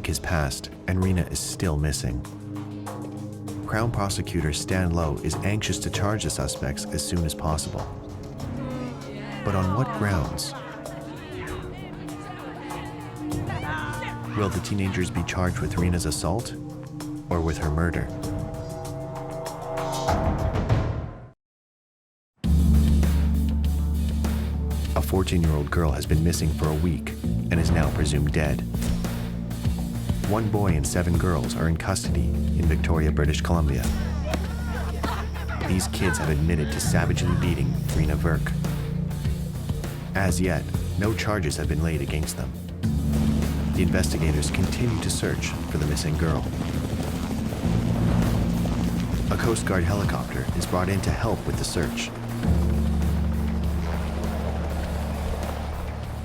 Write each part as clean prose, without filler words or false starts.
week has passed, and Reena is still missing. Crown Prosecutor Stan Lowe is anxious to charge the suspects as soon as possible. But on what grounds? Will the teenagers be charged with Reena's assault or with her murder? A 14-year-old girl has been missing for a week and is now presumed dead. One boy and 7 girls are in custody in Victoria, British Columbia. These kids have admitted to savagely beating Reena Virk. As yet, no charges have been laid against them. The investigators continue to search for the missing girl. A Coast Guard helicopter is brought in to help with the search.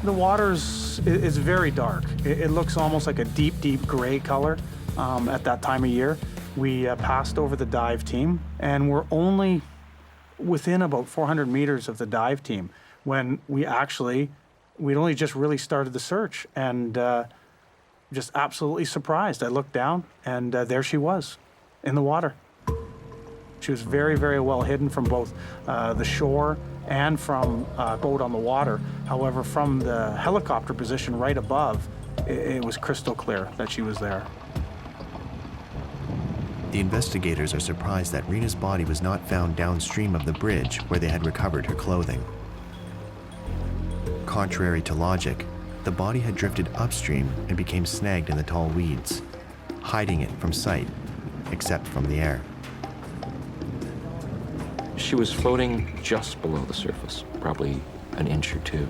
The water is very dark. It looks almost like a deep, deep gray color at that time of year. We passed over the dive team, and we're only within about 400 meters of the dive team when we'd only just really started the search, and just absolutely surprised. I looked down, and there she was in the water. She was very, very well hidden from both the shore and from a boat on the water. However, from the helicopter position right above, it was crystal clear that she was there. The investigators are surprised that Reena's body was not found downstream of the bridge where they had recovered her clothing. Contrary to logic, the body had drifted upstream and became snagged in the tall weeds, hiding it from sight, except from the air. She was floating just below the surface, probably an inch or 2.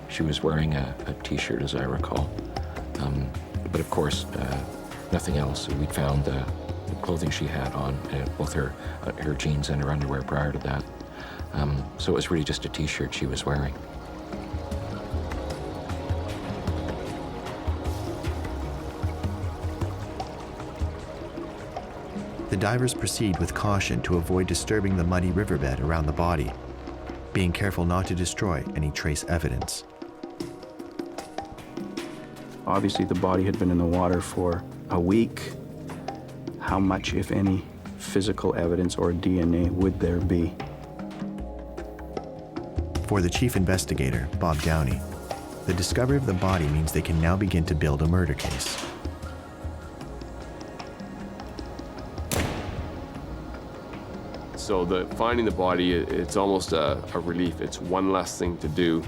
She was wearing a t-shirt, as I recall. But of course, nothing else. We'd found the clothing she had on, both her jeans and her underwear prior to that. So it was really just a t-shirt she was wearing. The divers proceed with caution to avoid disturbing the muddy riverbed around the body, being careful not to destroy any trace evidence. Obviously, the body had been in the water for a week. How much, if any, physical evidence or DNA would there be? For the chief investigator, Bob Downey, the discovery of the body means they can now begin to build a murder case. So finding the body, it's almost a relief. It's one less thing to do.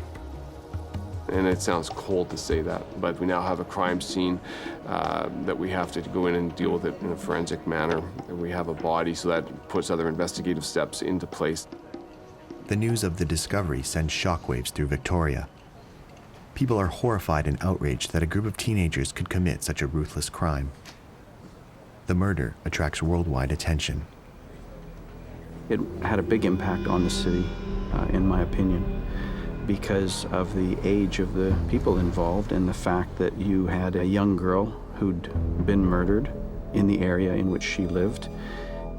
And it sounds cold to say that, but we now have a crime scene that we have to go in and deal with it in a forensic manner. And we have a body, so that puts other investigative steps into place. The news of the discovery sends shockwaves through Victoria. People are horrified and outraged that a group of teenagers could commit such a ruthless crime. The murder attracts worldwide attention. It had a big impact on the city, in my opinion, because of the age of the people involved and the fact that you had a young girl who'd been murdered in the area in which she lived.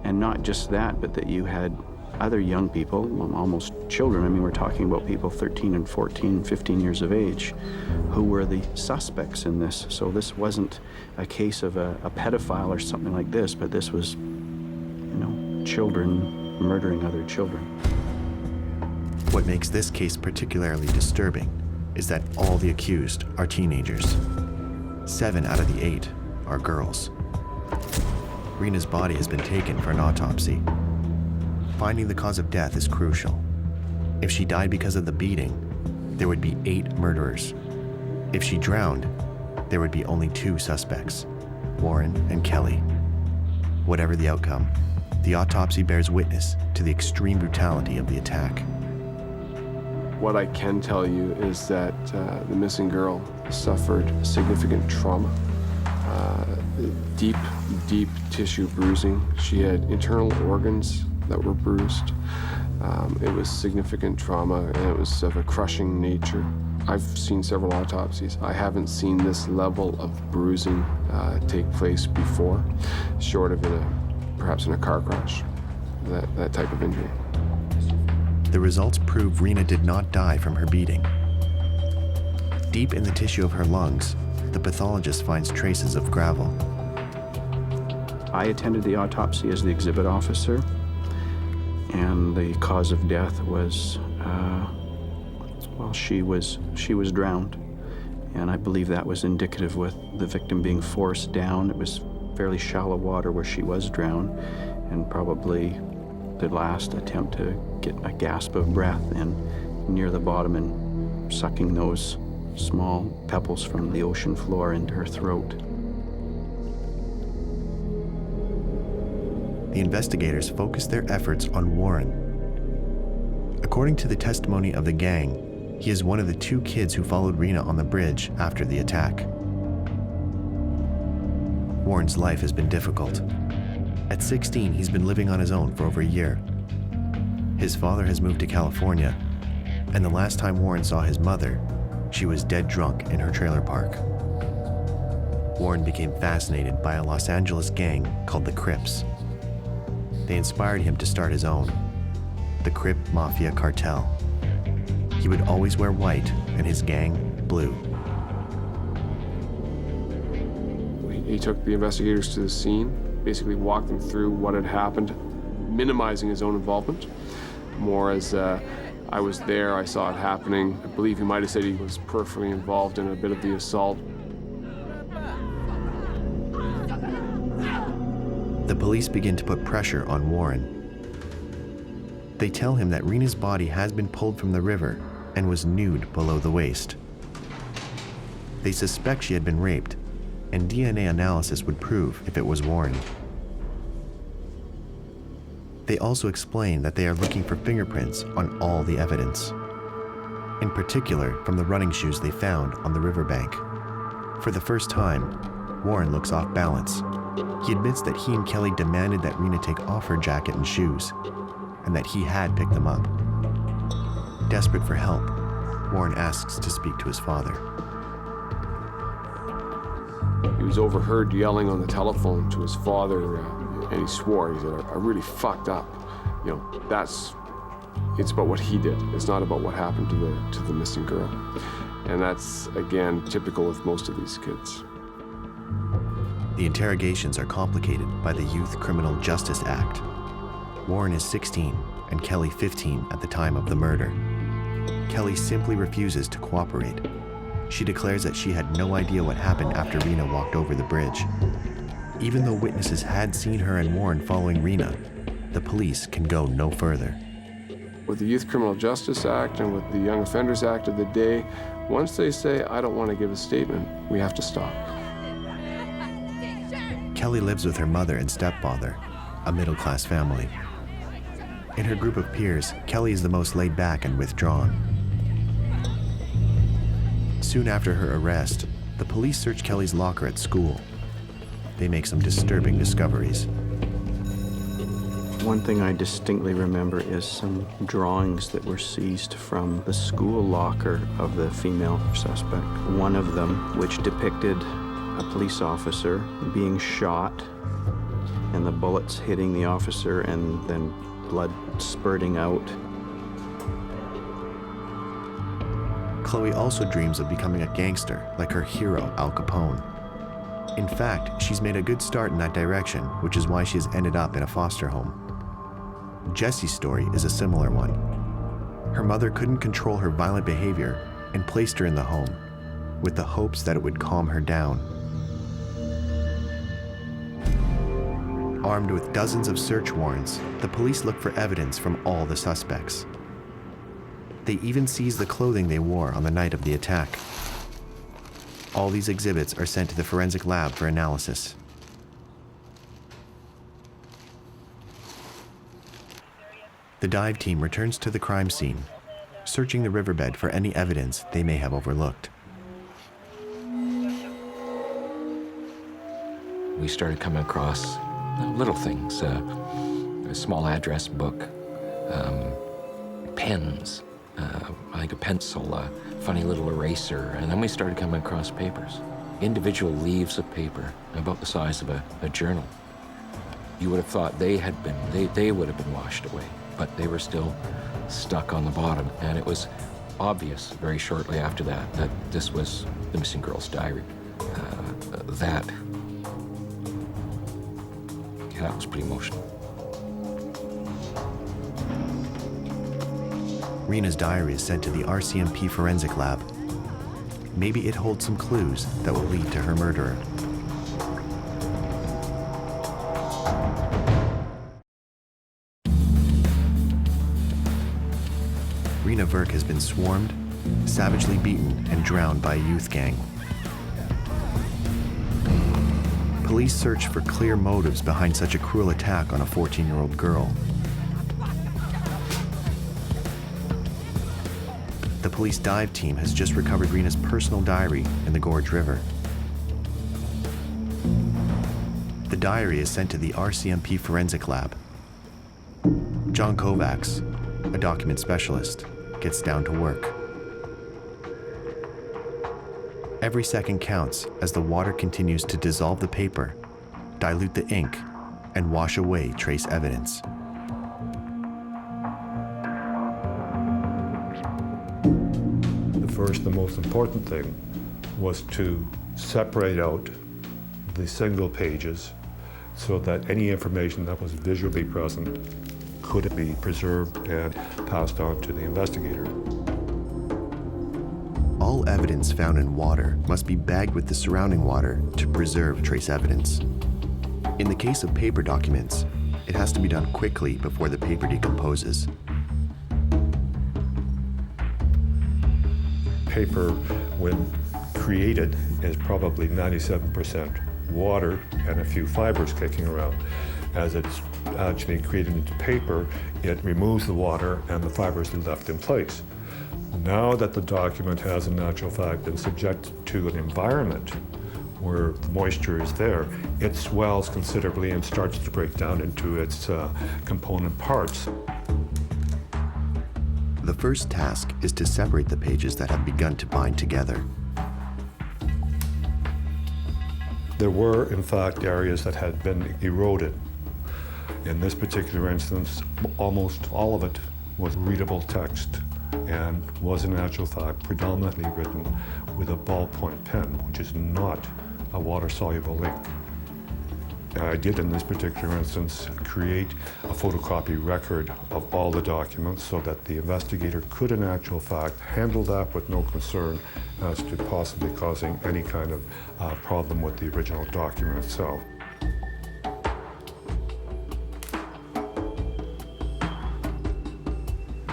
And not just that, but that you had other young people, almost children. I mean, we're talking about people 13 and 14, 15 years of age, who were the suspects in this. So this wasn't a case of a pedophile or something like this, but this was, children murdering other children. What makes this case particularly disturbing is that all the accused are teenagers. 7 out of the 8 are girls. Reena's body has been taken for an autopsy. Finding the cause of death is crucial. If she died because of the beating, there would be 8 murderers. If she drowned, there would be only 2 suspects, Warren and Kelly. Whatever the outcome, the autopsy bears witness to the extreme brutality of the attack. What I can tell you is that the missing girl suffered significant trauma, deep tissue bruising. She had internal organs that were bruised. It was significant trauma, and it was of a crushing nature. I've seen several autopsies. I haven't seen this level of bruising take place before, short of perhaps in a car crash, that type of injury. The results prove Reena did not die from her beating. Deep in the tissue of her lungs, the pathologist finds traces of gravel. I attended the autopsy as the exhibit officer, and the cause of death was, she was drowned. And I believe that was indicative with the victim being forced down. It was fairly shallow water where she was drowned, and probably the last attempt to get a gasp of breath and near the bottom and sucking those small pebbles from the ocean floor into her throat. The investigators focus their efforts on Warren. According to the testimony of the gang, he is one of the 2 kids who followed Reena on the bridge after the attack. Warren's life has been difficult. At 16, he's been living on his own for over a year. His father has moved to California, and the last time Warren saw his mother, she was dead drunk in her trailer park. Warren became fascinated by a Los Angeles gang called the Crips. They inspired him to start his own, the Crip Mafia Cartel. He would always wear white and his gang blue. He took the investigators to the scene, basically walked them through what had happened, minimizing his own involvement. More as I was there, I saw it happening. I believe he might have said he was peripherally involved in a bit of the assault. The police begin to put pressure on Warren. They tell him that Reena's body has been pulled from the river and was nude below the waist. They suspect she had been raped, and DNA analysis would prove if it was Warren. They also explain that they are looking for fingerprints on all the evidence, in particular from the running shoes they found on the riverbank. For the first time, Warren looks off balance. He admits that he and Kelly demanded that Reena take off her jacket and shoes, and that he had picked them up. Desperate for help, Warren asks to speak to his father. He was overheard yelling on the telephone to his father, and he swore. He said, I really fucked up. It's about what he did. It's not about what happened to the missing girl. And that's, again, typical with most of these kids. The interrogations are complicated by the Youth Criminal Justice Act. Warren is 16 and Kelly 15 at the time of the murder. Kelly simply refuses to cooperate. She declares that she had no idea what happened after Reena walked over the bridge. Even though witnesses had seen her and Warren following Reena, the police can go no further. With the Youth Criminal Justice Act and with the Young Offenders Act of the day, once they say, I don't want to give a statement, we have to stop. Kelly lives with her mother and stepfather, a middle-class family. In her group of peers, Kelly is the most laid back and withdrawn. Soon after her arrest, the police search Kelly's locker at school. They make some disturbing discoveries. One thing I distinctly remember is some drawings that were seized from the school locker of the female suspect. One of them, which depicted a police officer being shot and the bullets hitting the officer and then blood spurting out. Chloe also dreams of becoming a gangster like her hero, Al Capone. In fact, she's made a good start in that direction, which is why she has ended up in a foster home. Jessie's story is a similar one. Her mother couldn't control her violent behavior and placed her in the home, with the hopes that it would calm her down. Armed with dozens of search warrants, the police look for evidence from all the suspects. They even seize the clothing they wore on the night of the attack. All these exhibits are sent to the forensic lab for analysis. The dive team returns to the crime scene, searching the riverbed for any evidence they may have overlooked. We started coming across little things, a small address book, pens, like a pencil, a funny little eraser, and then we started coming across papers, individual leaves of paper about the size of a journal. You would have thought they would have been washed away, but they were still stuck on the bottom, and it was obvious very shortly after that this was the missing girl's diary. That was pretty emotional. Reena's diary is sent to the RCMP forensic lab. Maybe it holds some clues that will lead to her murderer. Reena Virk has been swarmed, savagely beaten, and drowned by a youth gang. Police search for clear motives behind such a cruel attack on a 14-year-old girl. The police dive team has just recovered Reena's personal diary in the Gorge River. The diary is sent to the RCMP forensic lab. John Kovacs, a document specialist, gets down to work. Every second counts as the water continues to dissolve the paper, dilute the ink, and wash away trace evidence. The most important thing was to separate out the single pages so that any information that was visually present could be preserved and passed on to the investigator. All evidence found in water must be bagged with the surrounding water to preserve trace evidence. In the case of paper documents, it has to be done quickly before the paper decomposes. Paper, when created, is probably 97% water and a few fibers kicking around. As it's actually created into paper, it removes the water and the fibers are left in place. Now that the document has in actual fact been subjected to an environment where the moisture is there, it swells considerably and starts to break down into its component parts. The first task is to separate the pages that have begun to bind together. There were, in fact, areas that had been eroded. In this particular instance, almost all of it was readable text and was, in actual fact, predominantly written with a ballpoint pen, which is not a water-soluble ink. I did, in this particular instance, create a photocopy record of all the documents so that the investigator could, in actual fact, handle that with no concern as to possibly causing any kind of problem with the original document itself.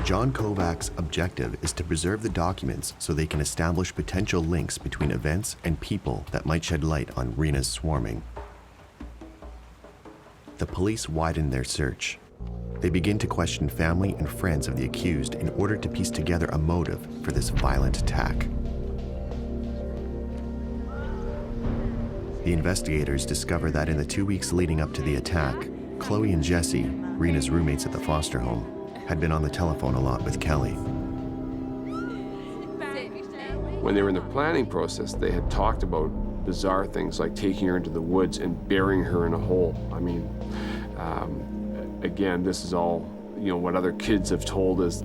John Kovacs' objective is to preserve the documents so they can establish potential links between events and people that might shed light on Reena's swarming. The police widen their search. They begin to question family and friends of the accused in order to piece together a motive for this violent attack. The investigators discover that in the 2 weeks leading up to the attack, Chloe and Jesse, Reena's roommates at the foster home, had been on the telephone a lot with Kelly. When they were in the planning process, they had talked about bizarre things like taking her into the woods and burying her in a hole. I mean, again, this is all, what other kids have told us.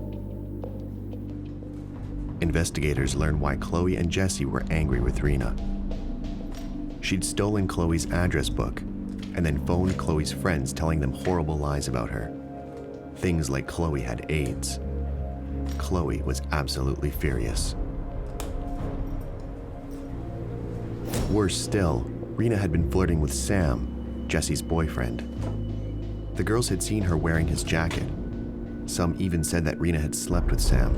Investigators learn why Chloe and Jesse were angry with Reena. She'd stolen Chloe's address book and then phoned Chloe's friends telling them horrible lies about her. Things like Chloe had AIDS. Chloe was absolutely furious. Worse still, Reena had been flirting with Sam, Jesse's boyfriend. The girls had seen her wearing his jacket. Some even said that Reena had slept with Sam.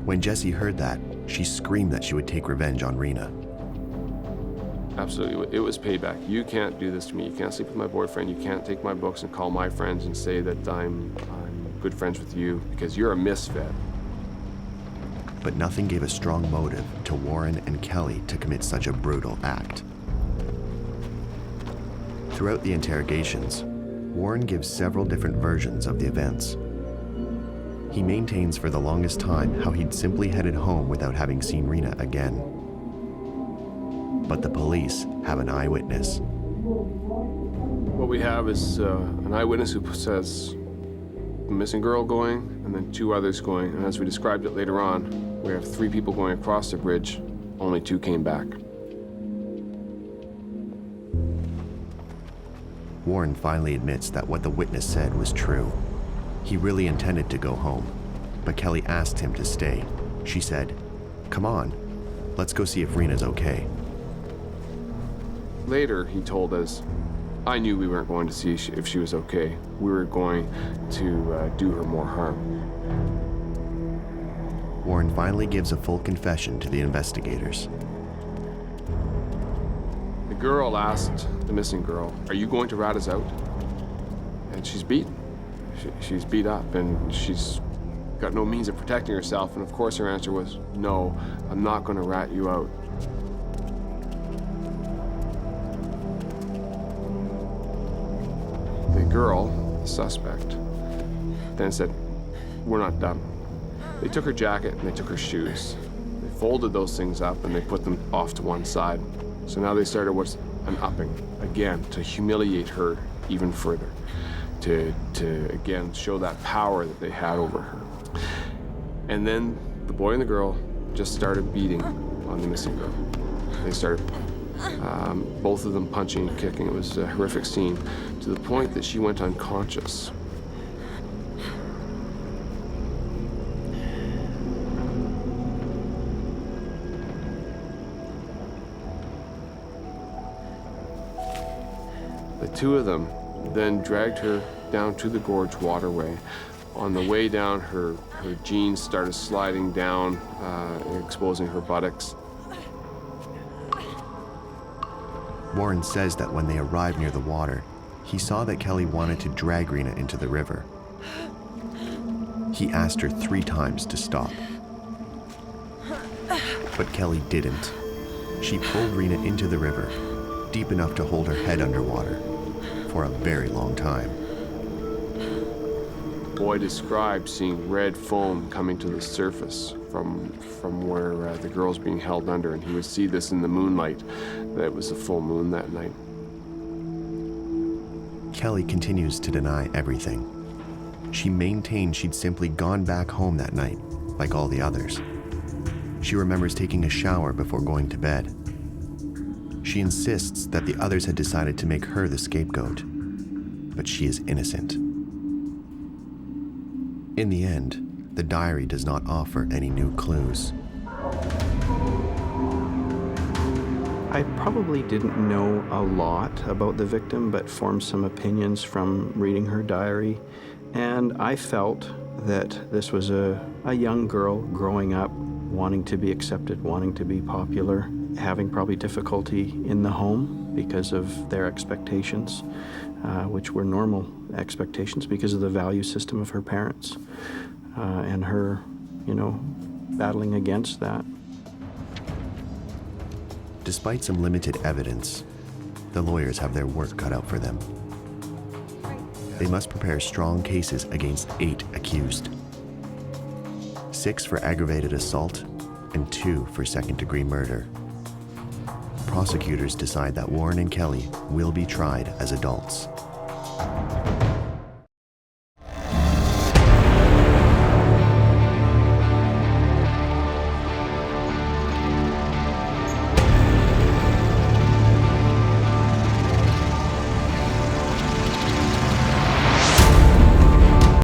When Jesse heard that, she screamed that she would take revenge on Reena. Absolutely, it was payback. You can't do this to me. You can't sleep with my boyfriend. You can't take my books and call my friends and say that I'm good friends with you because you're a misfit. But nothing gave a strong motive to Warren and Kelly to commit such a brutal act. Throughout the interrogations, Warren gives several different versions of the events. He maintains for the longest time how he'd simply headed home without having seen Reena again. But the police have an eyewitness. What we have is an eyewitness who says a missing girl going, and then 2 others going. And as we described it later on, we have 3 people going across the bridge, only 2 came back. Warren finally admits that what the witness said was true. He really intended to go home, but Kelly asked him to stay. She said, "Come on, let's go see if Reena's okay." Later, he told us, "I knew we weren't going to see if she was okay. We were going to do her more harm." Warren finally gives a full confession to the investigators. The girl asked the missing girl, "Are you going to rat us out?" And she's beaten. She's beat up, and she's got no means of protecting herself. And of course her answer was, "No, I'm not going to rat you out." The girl, the suspect, then said, "We're not done." They took her jacket and they took her shoes. They folded those things up and they put them off to one side. So now they started what's an upping, again, to humiliate her even further, to again show that power that they had over her. And then the boy and the girl just started beating on the missing girl. They started both of them punching and kicking. It was a horrific scene, to the point that she went unconscious. The 2 of them then dragged her down to the Gorge Waterway. On the way down, her jeans started sliding down, exposing her buttocks. Warren says that when they arrived near the water, he saw that Kelly wanted to drag Reena into the river. He asked her 3 times to stop. But Kelly didn't. She pulled Reena into the river, deep enough to hold her head underwater, for a very long time. The boy described seeing red foam coming to the surface from where the girl's being held under, and he would see this in the moonlight. That it was a full moon that night. Kelly continues to deny everything. She maintained she'd simply gone back home that night, like all the others. She remembers taking a shower before going to bed. She insists that the others had decided to make her the scapegoat, but she is innocent. In the end, the diary does not offer any new clues. I probably didn't know a lot about the victim, but formed some opinions from reading her diary. And I felt that this was a young girl growing up, wanting to be accepted, wanting to be popular, having probably difficulty in the home because of their expectations, which were normal expectations because of the value system of her parents, and her, battling against that. Despite some limited evidence, the lawyers have their work cut out for them. They must prepare strong cases against 8 accused. 6 for aggravated assault and 2 for second-degree murder. Prosecutors decide that Warren and Kelly will be tried as adults.